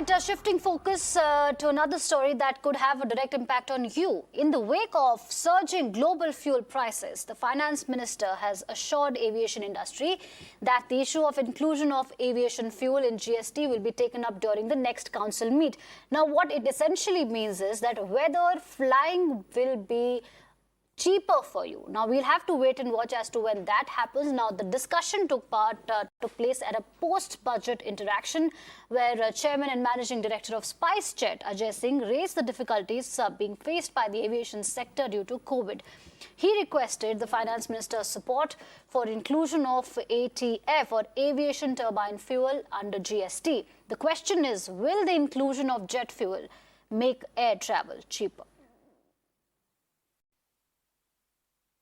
right, shifting focus to another story that could have a direct impact on you. In the wake of surging global fuel prices, the finance minister has assured aviation industry that the issue of inclusion of aviation fuel in GST will be taken up during the next council meet. Now, what it essentially means is that whether flying will be cheaper for you. Now, we'll have to wait and watch as to when that happens. Now, the discussion took place at a post-budget interaction where Chairman and Managing Director of SpiceJet, Ajay Singh, raised the difficulties being faced by the aviation sector due to COVID. He requested the Finance Minister's support for inclusion of ATF or aviation turbine fuel under GST. The question is, will the inclusion of jet fuel make air travel cheaper?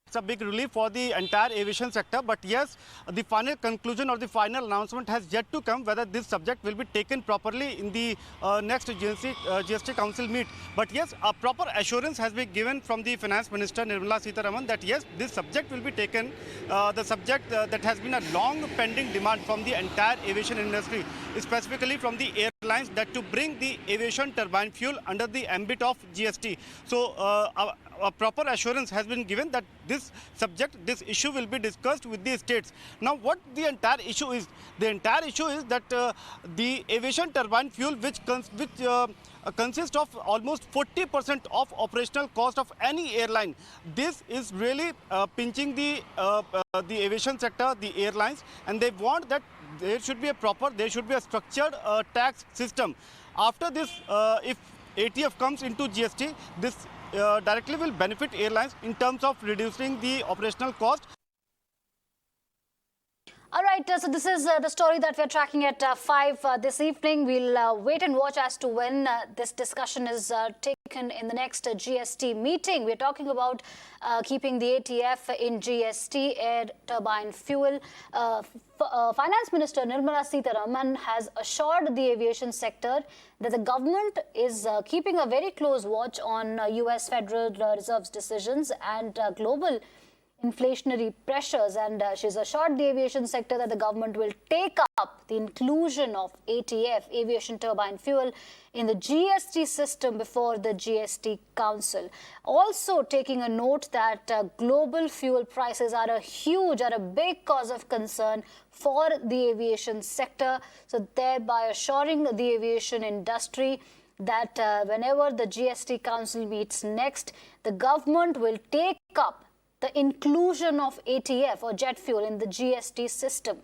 It's a big relief for the entire aviation sector, but yes, the final conclusion or the final announcement has yet to come whether this subject will be taken properly in the next GST Council meet. But yes, a proper assurance has been given from the Finance Minister Nirmala Sitharaman that yes, this subject will be taken, the subject that has been a long pending demand from the entire aviation industry, specifically from the airlines, that to bring the aviation turbine fuel under the ambit of GST. So a proper assurance has been given that this subject, this issue will be discussed with the states. Now, what the entire issue is? The entire issue is that the aviation turbine fuel, which consists of almost 40% of operational cost of any airline. This is really pinching the aviation sector, the airlines, and they want that there should be a structured tax system. After this, if ATF comes into GST, this directly will benefit airlines in terms of reducing the operational cost. All right, so this is the story that we're tracking at 5 this evening. We'll wait and watch as to when this discussion is taken in the next GST meeting. We're talking about keeping the ATF in GST, air turbine fuel. Finance Minister Nirmala Sitharaman has assured the aviation sector that the government is keeping a very close watch on US Federal Reserve's decisions and global inflationary pressures, and she's assured the aviation sector that the government will take up the inclusion of ATF, aviation turbine fuel, in the GST system before the GST Council. Also taking a note that global fuel prices are a big cause of concern for the aviation sector, so thereby assuring the aviation industry that whenever the GST Council meets next, the government will take up the inclusion of ATF or jet fuel in the GST system.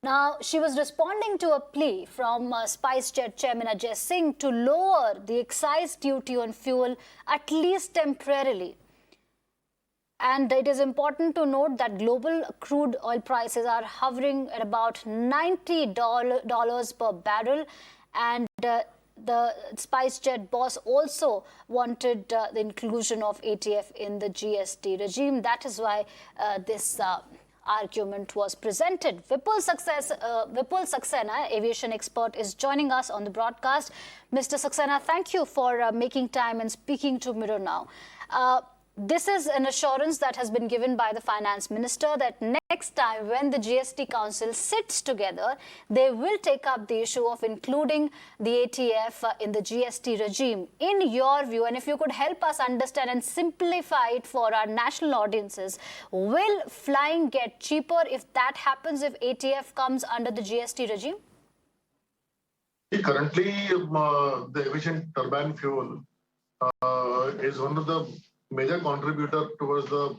Now, she was responding to a plea from SpiceJet Chairman Ajay Singh to lower the excise duty on fuel, at least temporarily. And it is important to note that global crude oil prices are hovering at about $90 per barrel, and the SpiceJet boss also wanted the inclusion of ATF in the GST regime. That is why this argument was presented. Vipul Saxena, aviation expert, is joining us on the broadcast. Mr. Saxena, thank you for making time and speaking to Mirror Now. This is an assurance that has been given by the Finance Minister that next time when the GST Council sits together, they will take up the issue of including the ATF in the GST regime. In your view, and if you could help us understand and simplify it for our national audiences, will flying get cheaper if that happens, if ATF comes under the GST regime? Currently, the aviation turbine fuel is one of the major contributor towards the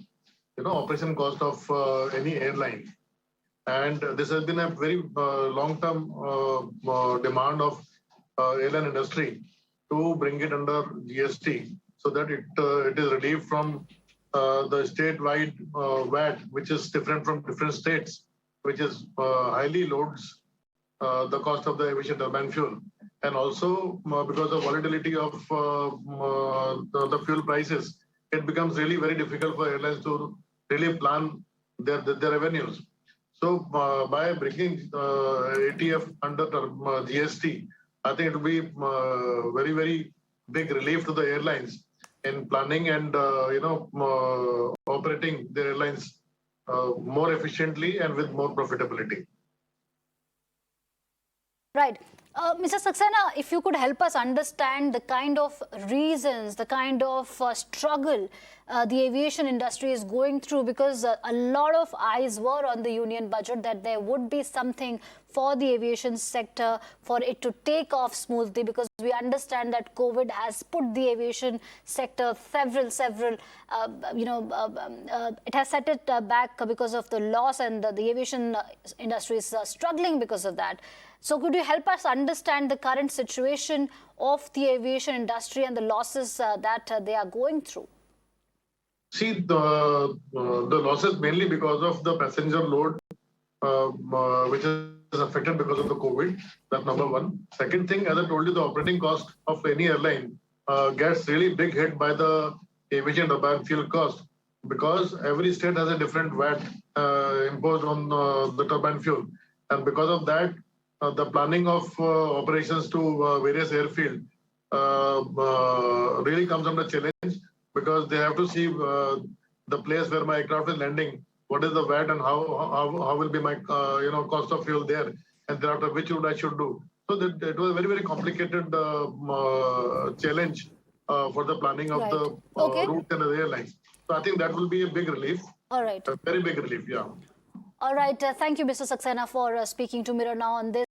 operation cost of any airline, and this has been a very long-term demand of airline industry to bring it under GST so that it is relieved from the statewide VAT, which is different from different states, which is highly loads the cost of the aviation turbine fuel, and also because of volatility of the fuel prices, it becomes really very difficult for airlines to really plan their revenues. So by bringing ATF under GST, I think it will be very, very big relief to the airlines in planning and operating their airlines more efficiently and with more profitability. Right. Mr. Saxena, if you could help us understand the kind of reasons, the kind of struggle the aviation industry is going through, because a lot of eyes were on the union budget that there would be something for the aviation sector, for it to take off smoothly, because we understand that COVID has put the aviation sector it has set it back because of the loss, and the aviation industry is struggling because of that. So could you help us understand the current situation of the aviation industry and the losses that they are going through? See, the losses mainly because of the passenger load, which is affected because of the COVID. That's number one. Second thing, as I told you, the operating cost of any airline gets really big hit by the aviation turbine fuel cost, because every state has a different VAT imposed on the turbine fuel. And because of that, the planning of operations to various airfield really comes under challenge, because they have to see the place where my aircraft is landing, what is the VAT and how will be my cost of fuel there, and thereafter which route I should do. So that it was a very, very complicated challenge for the planning of the route and the airlines. So I think that will be a big relief. All right. A very big relief, yeah. All right. Thank you, Mr. Saxena, for speaking to Mirror Now on this.